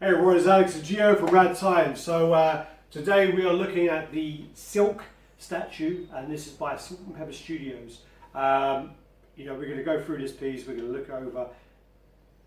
Hey everyone, it's Alex and Gio from RaddTitan. So today we are looking at the Silk statue, and this is by Salt and Pepper Studios. You know, we're going to go through this piece, we're going to look over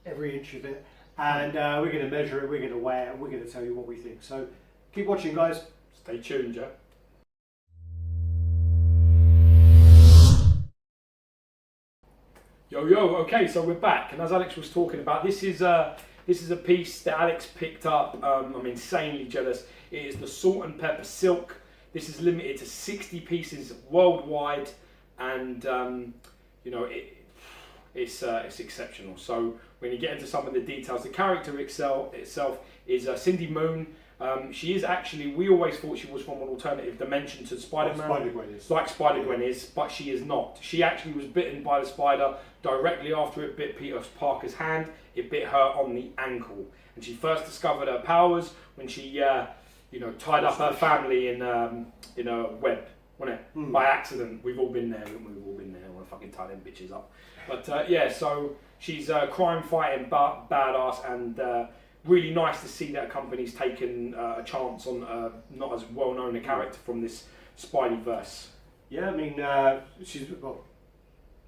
every inch of it, and we're going to measure it, we're going to weigh it, and we're going to tell you what we think. So keep watching, guys. Stay tuned, Joe. Yo, okay, so we're back, and as Alex was talking about, this is a piece that Alex picked up. I'm insanely jealous. It is the Salt and Pepper Silk. This is limited to 60 pieces worldwide, and you know, it's exceptional. So when you get into some of the details, the character itself is Cindy Moon. She is actually, we always thought she was from an alternative dimension to Spider-Man. Like Spider-Gwen is, but she is not. She actually was bitten by the spider directly after it bit Peter Parker's hand. It bit her on the ankle. And she first discovered her powers when she, you know, tied up her family in a web, wasn't it? By accident. We've all been there, we've all been there. I want to fucking tie them bitches up. But yeah, so she's a crime-fighting badass, and really nice to see that a company's taken a chance on not as well-known a character from this Spideyverse. Yeah, I mean, she's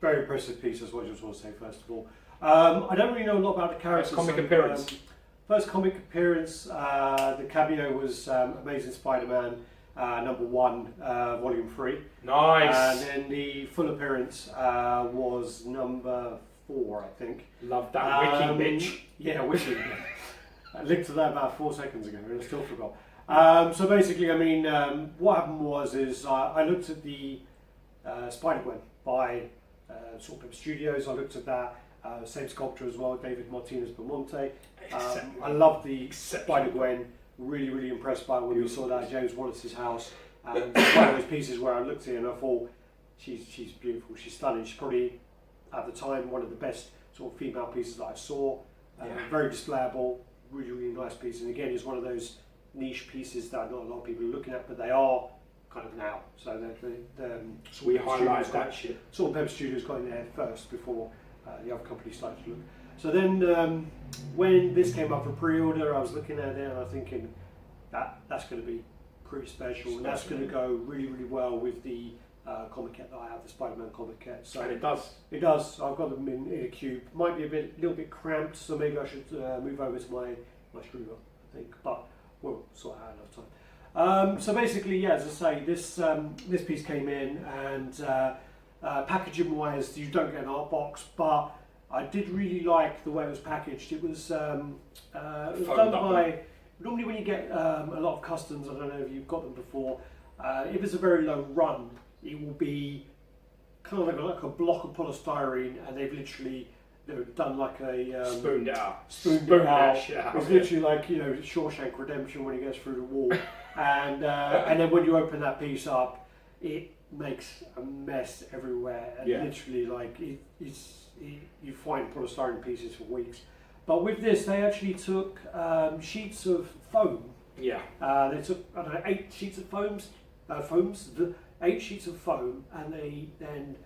very impressive piece, is what I just want to say first of all. I don't really know a lot about the character. First comic appearance. First comic appearance, the cameo was Amazing Spider-Man #1, Volume 3. Nice. And then the full appearance was #4, I think. Love that wiki bitch. Yeah, wiki. I linked to that about 4 seconds ago and I still forgot. So basically, I mean, what happened was I looked at the Spider-Gwen by Salt and Pepper Studios. I looked at that. Same sculptor as well, David Martinez Belmonte. I love the Spider-Gwen. Really, really impressed by it when we saw that at James Wallace's house. And it's one of those pieces where I looked at it and I thought, she's beautiful, she's stunning. She's probably, at the time, one of the best sort of female pieces that I saw. Very displayable, really, really nice piece. And again, it's one of those niche pieces that not a lot of people are looking at, but they are kind of now. So so we highlighted that shit. Salt and Pepper Studios got in there first before the other companies started to look. So then when this came up for pre-order, I was looking at it and I was thinking that's going to be pretty special, and that's going to go really, really well with the comic kit that I have, the Spider-Man comic kit. So and it does. It does. I've got them in a cube. Might be little bit cramped, so maybe I should move over to my streamer, I think. But we'll sort out enough time. So basically, yeah, as I say, this piece came in, and packaging wise, you don't get an art box, but I did really like the way it was packaged. It was done by, normally when you get a lot of customs, I don't know if you've got them before, if it's a very low run, it will be kind of like a block of polystyrene, and they've literally done like a spooned it out. Spooned it out. It's literally like, you know, Shawshank Redemption when he goes through the wall, and then when you open that piece up, it makes a mess everywhere, and literally like you find polystyrene pieces for weeks. But with this, they actually took sheets of foam. Yeah. They took, I don't know, 8 sheets of foams, 8 sheets of foam, and they then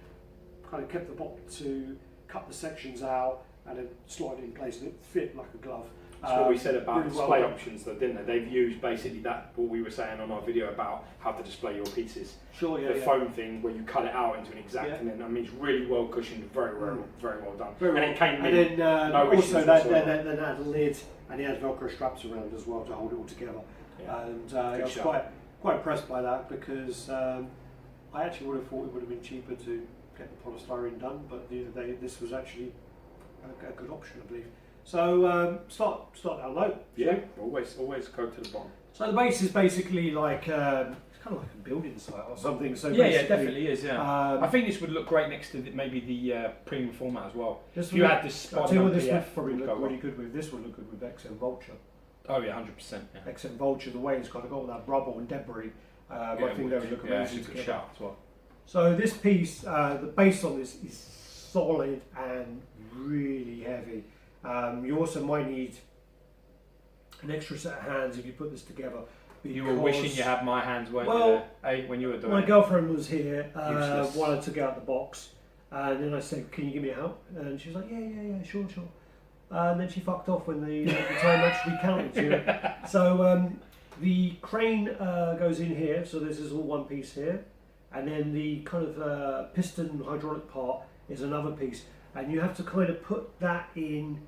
kind of kept the bottom to cut the sections out and then slide it in place, and it fit like a glove. That's what we said about really display options, though, didn't they? They've used basically that, what we were saying on our video about how to display your pieces. Sure, yeah. The foam thing where you cut it out into an exact, and then, I mean, it's really well cushioned, very well done. Very and well. It came and in. Then also that had a lid, and it had Velcro straps around as well to hold it all together. Yeah. And I was quite impressed by that, because I actually would have thought it would have been cheaper to get the polystyrene done, but this was actually a good option, I believe. So start down low. Yeah, always go to the bottom. So the base is basically like it's kind of like a building site or something. So yeah, it definitely is. Yeah, I think this would look great next to maybe the premium format as well. If you had this spot, this would probably look really good with. This would look good with XM Vulture. Oh yeah, 100%. Yeah. XM Vulture, the way it's kind of got all that rubble and debris, I think that would look amazing together. Shout as well. So this piece, the base on this is solid and really heavy. You also might need an extra set of hands if you put this together. You were wishing you had my hands, weren't you? Hey, when you were doing my girlfriend was here, wanted to get out the box, and then I said, "Can you give me a help?" And she was like, "Yeah, sure." and then she fucked off when the time actually counted. You know? So the crane goes in here, so this is all one piece here, and then the kind of piston hydraulic part is another piece, and you have to kind of put that in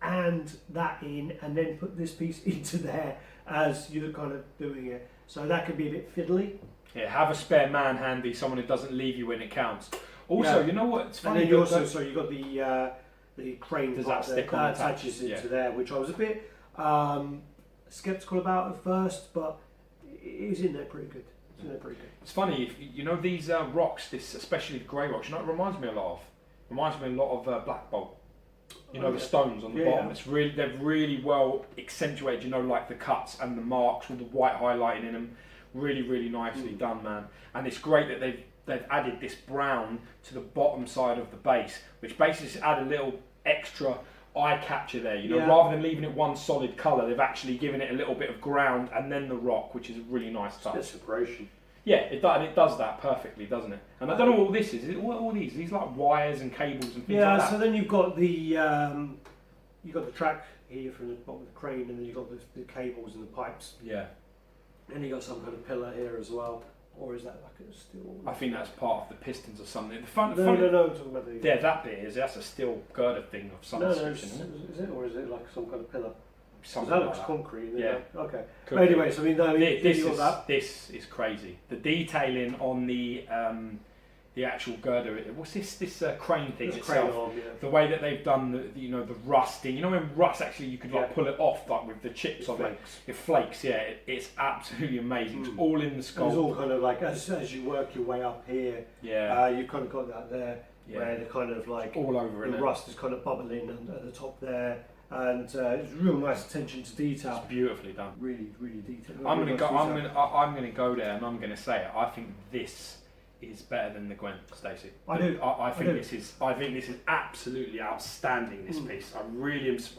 and that in, and then put this piece into there as you're kind of doing it. So that can be a bit fiddly. Yeah, have a spare man handy, someone who doesn't leave you when it counts. Also, you know what? It's funny. And then you also, so you got the crane Does part that stick that on attaches yeah. into there, which I was a bit skeptical about at first, but it's in there pretty good. It's in there pretty good. It's funny, if you know these rocks, especially the grey rocks. You know, it reminds me a lot of Black Bolt. You know, the stones on the bottom. Yeah. They're really well accentuated. You know, like the cuts and the marks with the white highlighting in them. Really, really nicely done, man. And it's great that they've added this brown to the bottom side of the base, which basically just add a little extra eye capture there. You know, rather than leaving it one solid colour, they've actually given it a little bit of ground and then the rock, which is a really nice touch. It's separation. Yeah, it does that perfectly, doesn't it? And I don't know what all this is. What are all these? These like wires and cables and things like that. Yeah, so then you've got the track here from the bottom of the crane, and then you've got the cables and the pipes. Yeah. And you've got some kind of pillar here as well. Or is that like a steel? I think that's part of the pistons or something. No, I'm talking about the... Yeah, that bit is. That's a steel girder thing of some description. Is it? Or is it like some kind of pillar? Something that like looks that. concrete. Yeah. Okay. Could But anyway, so I mean, this is crazy. The detailing on the actual girder. What's this crane thing itself? Crane arm, yeah. The way that they've done the rusting. You know when rust actually you could pull it off like with the chips of it. It flakes. Yeah, it's absolutely amazing. It's all in the sculpt. It's all kind of like as you work your way up here. Yeah. You've kind of got that there where the kind of like all over the rust is kind of bubbling at the top there. And it's real nice attention to detail. It's beautifully done. Really, really detailed. I'm gonna go there and I'm gonna say it. I think this is better than the Gwen, Stacey. I do. I think this is absolutely outstanding. This piece.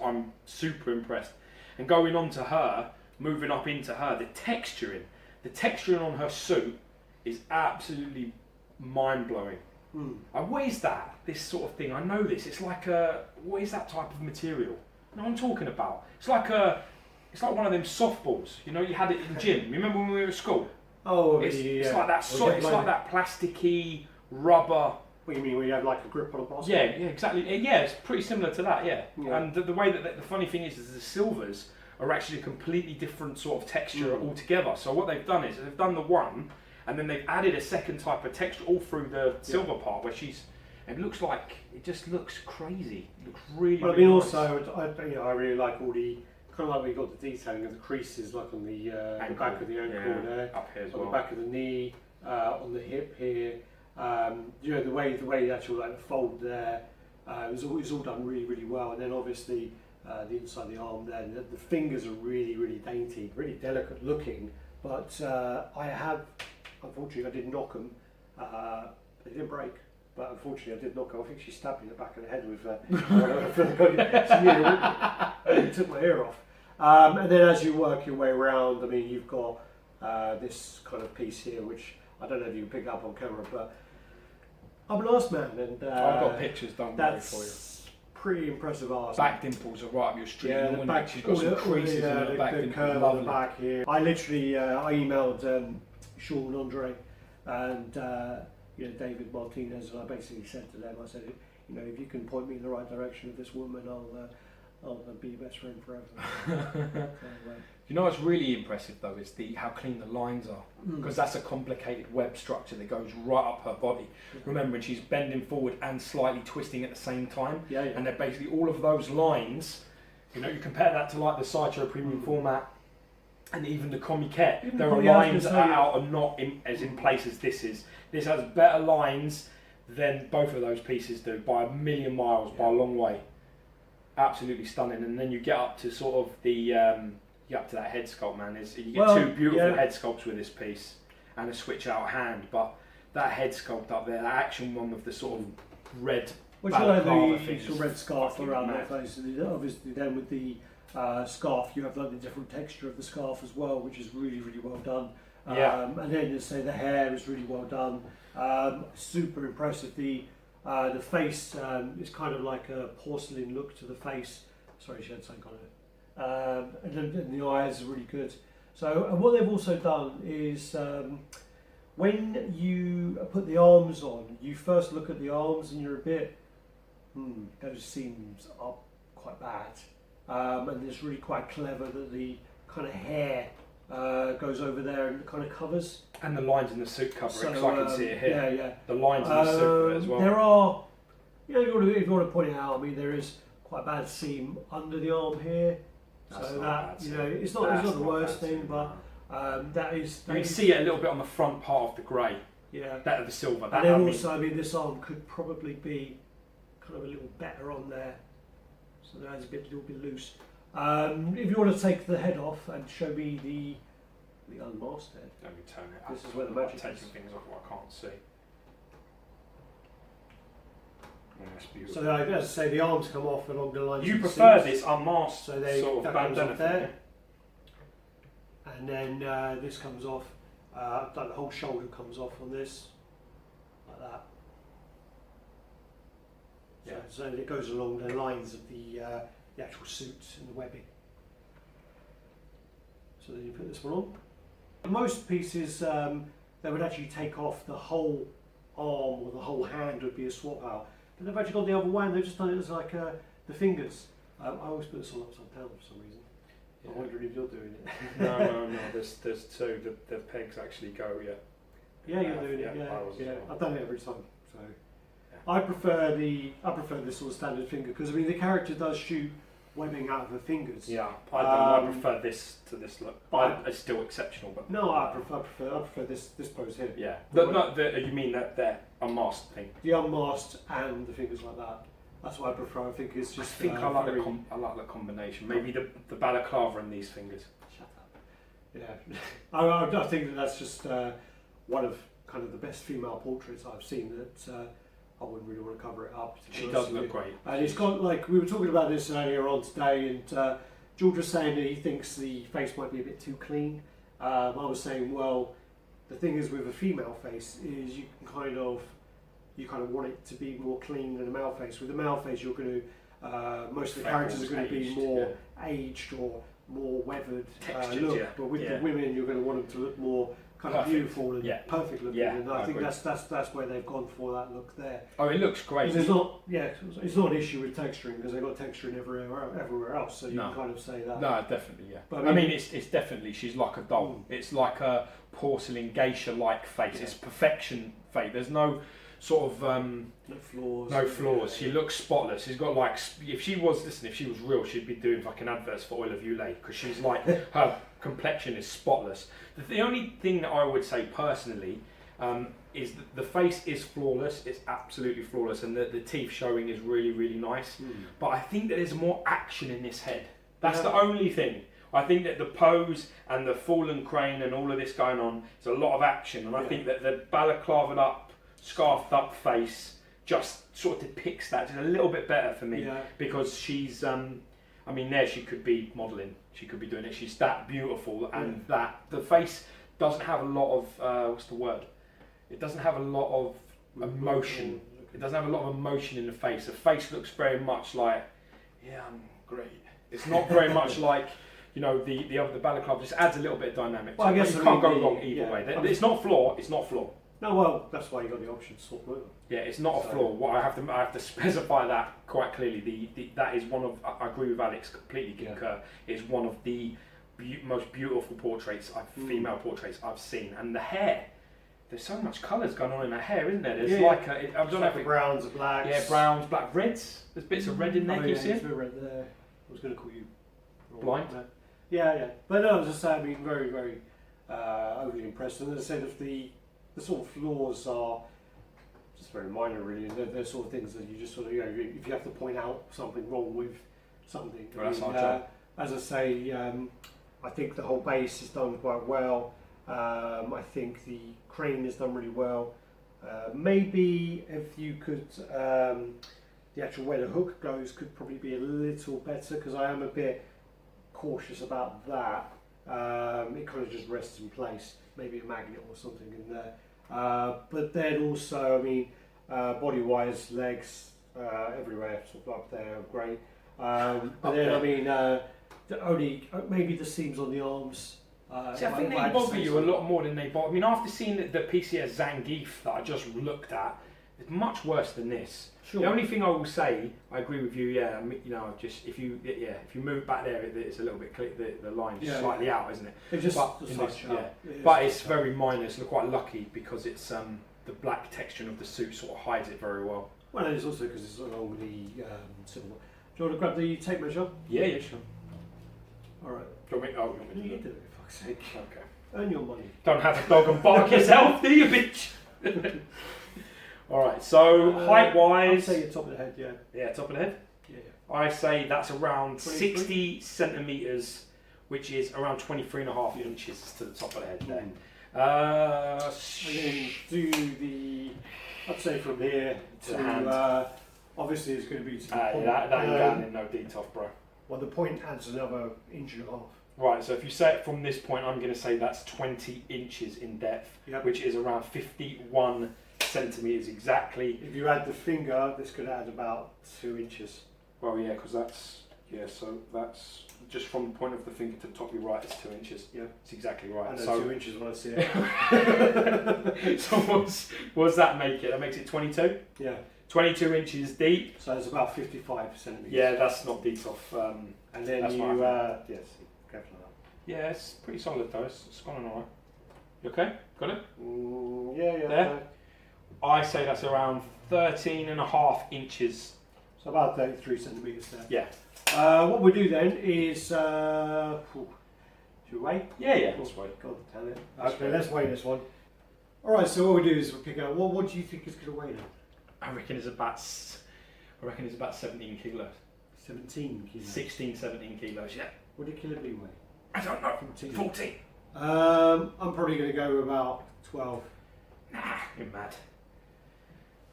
I'm super impressed. And going on to her, moving up into her, the texturing on her suit is absolutely mind blowing. What is that? This sort of thing. I know this. It's like what is that type of material? You know what I'm talking about? It's like one of them softballs. You know, you had it in the gym. Remember when we were at school? Oh, it's like that. It's like that plasticky rubber. What do you mean? When you have like a grip on a basket? Yeah, exactly. Yeah, it's pretty similar to that. Yeah. And the way that the funny thing is the silvers are actually a completely different sort of texture altogether. So what they've done is they've done the one, and then they've added a second type of texture all through the silver part where it looks like, it just looks crazy. It looks really, but I mean, nice. Also, I really like all the, kind of like we got the detailing of the creases, like on the back of the ankle there, up here as on well. the back of the knee, on the hip here. The way the actual like the fold there, it was all done really, really well. And then obviously the inside of the arm there, the fingers are really, really dainty, really delicate looking. But unfortunately, I did knock them. They didn't break. But unfortunately, I did knock her. I think she stabbed me in the back of the head with she took my ear off. And then as you work your way around, I mean, you've got this kind of piece here, which I don't know if you can pick up on camera, but I'm an arse man, and I've got pictures done for you. Pretty impressive arse. Back dimples are right up your street. Yeah, the back, she's got some creases in the back. The curve on the back here. I literally, I emailed Sean, Andre, and David Martinez, and I basically said to them, I said, if you can point me in the right direction of this woman, I'll be your best friend forever. You know what's really impressive though is how clean the lines are, because that's a complicated web structure that goes right up her body. Remembering she's bending forward and slightly twisting at the same time, and they're basically all of those lines. You compare that to like the Sideshow premium format. And even the Comiquette, there are lines that are out and not as in place as this is. This has better lines than both of those pieces do by a million miles, by a long way. Absolutely stunning. And then you get up to sort of up to that head sculpt, man. You get two beautiful head sculpts with this piece and a switch out hand. But that head sculpt up there, that action one with the sort of red balaclava thing, the red scarf around their face. Obviously, then with the scarf, you have like the different texture of the scarf as well, which is really, really well done. And then you say the hair is really well done. Super impressive. The face is kind of like a porcelain look to the face. Sorry, she had something on it. And the eyes are really good. So, and what they've also done is when you put the arms on, you first look at the arms and you're a bit, those seams are quite bad. And it's really quite clever that the kind of hair goes over there and kind of covers. And the lines in the suit cover So, it, 'cause I can see it here. Yeah. The lines in the suit as well. There are, if you want to point it out, I mean, there is quite a bad seam under the arm here. That's So not that, bad, it's not the worst thing, but that is... You can see it a little bit on the front part of the grey. Yeah. That of the silver. And then also, I mean, this arm could probably be kind of a little better on there. So that is a little bit loose. If you want to take the head off and show me the unmasked head. Let me turn it up. This is where the magic is. Taking things off what I can't see. Yeah, that's beautiful. So, as I say, the arms come off along the lines. You of the prefer seams. this unmasked So they sort of that comes bandana off thing, there, and then this comes off. Like the whole shoulder comes off on this, like that. Yeah. So it goes along the lines of the actual suit and the webbing. So then you put this one on. Most pieces they would actually take off the whole arm or the whole hand would be a swap out. But they've actually gone the other way and they've just done it as like the fingers. I always put this one upside down for some reason. Yeah. I'm wondering if you're doing it. No. There's two. The pegs actually go. Yeah. Yeah, you're doing it. I was as well. I've done it every time. So Yeah. I prefer this sort of standard finger because I mean the character does shoot webbing out of her fingers. Yeah. I prefer this to this look. It's still exceptional, but No, I prefer this pose here. yeah. You mean that unmasked thing? The unmasked and the fingers like that. That's what I prefer. I think it's just. I think I like the combination. Maybe the balaclava and these fingers. Shut up. Yeah, I think that's just one of kind of the best female portraits I've seen. That I wouldn't really want to cover it up. She does look great. And it's got like we were talking about this earlier on today, and George was saying that he thinks the face might be a bit too clean. I was saying, well, the thing is with a female face is you kind of want it to be more clean than a male face. With a male face, you're going to most of the characters are going to be more aged or more weathered look. Yeah. But with the women, you're going to want them to look more kind of beautiful and perfect looking. Yeah, and I think that's where they've gone for that look there. Oh, it looks great. It's not an issue with texturing because they've got texturing everywhere else. So you can kind of say that. No, definitely, yeah. But I mean, it's definitely, she's like a doll. It's like a porcelain geisha-like face. It's perfection face. There's no sort of no flaws. No flaws. She looks spotless. She's got like, if she was real, she'd be doing fucking adverts for Oil of Olay because she's like her complexion is spotless. The only thing that I would say personally is that the face is flawless. It's absolutely flawless, and the teeth showing is really, really nice. But I think that there's more action in this head. That's the only thing. I think that the pose and the fallen crane and all of this going on is a lot of action, and I think that the balaclavaed up, scarfed up face just sort of depicts that just a little bit better for me because she's I mean there she could be modelling, she could be doing it, she's that beautiful, and that the face doesn't have a lot of what's the word, it doesn't have a lot of emotion, it doesn't have a lot of emotion in the face. The face looks very much like I'm great. It's not very much like the balaclava just adds a little bit of dynamic. Well, I guess you can't go wrong either way. It's not flaw. No, well, that's why you got the option to swap over. Yeah, it's not a flaw. What I have to specify that quite clearly. That is one of, I agree with Alex, completely concur. It's one of the most beautiful portraits, female portraits I've seen. And the hair, there's so much colours going on in her hair, isn't there? There's I don't know if browns and blacks. Yeah, browns, black, reds. There's bits of red in there. Can you see it? There's a bit of red there. I was going to call you blind. Yeah. But no, as I say, I mean, very, very overly impressed. And as I said, if the sort of flaws are just very minor, really, and they're sort of things that you just sort of, if you have to point out something wrong with something. Well, that's our job. As I say, I think the whole base is done quite well. I think the crane is done really well. Maybe if you could, the actual where the hook goes could probably be a little better because I am a bit cautious about that. It kind of just rests in place, maybe a magnet or something in there. But then also, I mean, body-wise, legs everywhere, sort of up there, great. But then, I mean, maybe the seams on the arms. See, I think they bother you a lot more than they bother. I mean, after seeing the PCS Zangief that I just looked at, it's much worse than this. Sure. The only thing I will say, I agree with you. Yeah, you know, just if you move back there, it's a little bit the line's slightly out, isn't it? It's just but it's very minor. So we're quite lucky because it's the black texture of the suit sort of hides it very well. Well, it's also because it's along the silver. Do you want to grab the tape measure? Yeah, sure. All right. Do you want me to do it, for fuck's sake. Okay. Earn your money. Don't have a dog and bark yourself, do you, bitch? Alright, so height-wise... I'd say your top of the head, yeah. Yeah, top of the head? Yeah. I say that's around 23? 60 centimetres, which is around 23.5 inches to the top of the head there. And then do the... I'd say from here to the hand. Obviously it's going to be to the point. That ain't going in no detail, bro. Well, the point adds another 1.5 inches. Right, so if you say it from this point, I'm going to say that's 20 inches in depth, which is around 51 centimetres exactly. If you add the finger, this could add about 2 inches. Well, yeah, because that's that's just from the point of the finger to the top. You're right, it's 2 inches. Yeah, it's exactly right. I know so 2 inches when I see it. So what's that make it? That makes it 22. Yeah. 22 inches deep. So it's about 55 centimetres. Yeah, that's not deep off. And then you yes. Yeah, it's pretty solid though. It's gone alright. You okay? Got it? Yeah. There? I say that's around 13.5 inches. So about 33 centimetres there. Yeah. What we do then is... should we wait? Yeah, let's wait. God damn it. Okay, let's weigh this one. Alright, so what we do is we pick out... What do you think is going to weigh now? I reckon it's about 17 kilos. 17 kilos? 16, 17 kilos, yeah. What did Killer Bee weigh? I don't know. 14. I'm probably going to go with about 12. Nah, you're mad.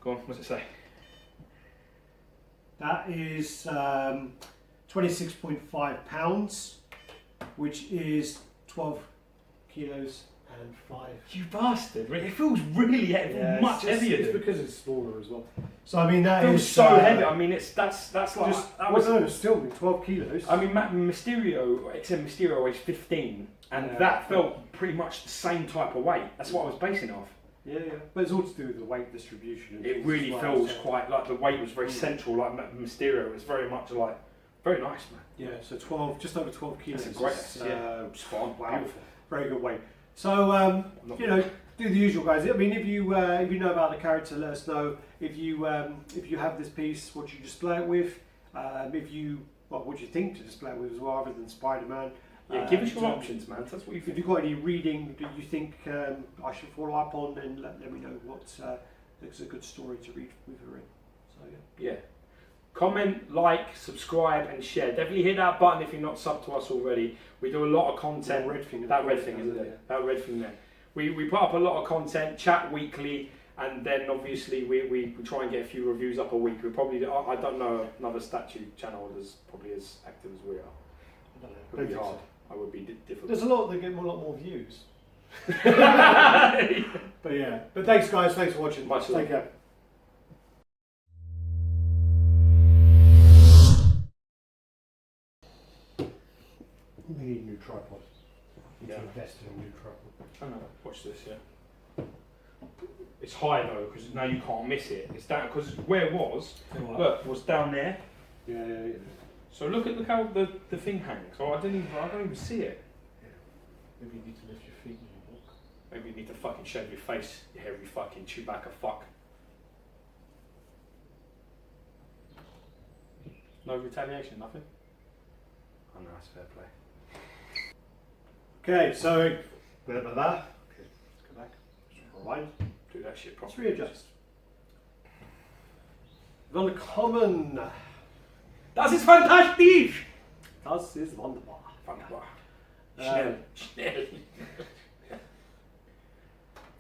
Go on, what's it say? That is 26.5 pounds, which is 12 kilos and 5. You bastard! It feels really heavy, much heavier. It's because it's smaller as well. So I mean that feels is so heavy. I mean that's like just, that was no, still 12 kilos. I mean Mysterio, except Mysterio weighs 15, and that felt pretty much the same type of weight. That's what I was basing it off. Yeah, but it's all to do with the weight distribution. It really feels quite like the weight was very central. Like Mysterio was very much like very nice, man. Yeah, so 12, just over 12 kilos. That's a great, spot. Wow, beautiful, very good weight. So you know, do the usual, guys. I mean, if you know about the character, let us know. If you have this piece, what you display it with. What do you think to display it with as well, other than Spider-Man? Yeah, give us your options, man. That's what you think. If you've got any reading that you think I should follow up on, then let me know what's a good story to read with her in. So yeah. Comment, like, subscribe, and share. Definitely hit that button if you're not subbed to us already. We do a lot of content. That red thing, isn't it? That red thing there. We put up a lot of content, chat weekly, and then obviously we try and get a few reviews up a week. We probably, I don't know another statue channel that's probably as active as we are. I don't know. It would be hard. I would be difficult. There's a lot that get a lot more views. But thanks guys, thanks for watching. Take care. We need a new tripod. We need to invest in a new tripod. I know. Watch this, yeah. It's high though, because now you can't miss it. It's down because where it was, look, was down there. Yeah. So look how the thing hangs. So I don't even see it. Yeah. Maybe you need to lift your feet as you walk. Maybe you need to fucking shave your face, you hairy fucking Chewbacca fuck. No retaliation, nothing? Oh no, that's fair play. Okay, so bit about that. Okay, let's go back. Rewind. Do that shit properly. Let's readjust. Willkommen. Das ist fantastisch! Das ist wunderbar. Wunderbar. Schnell.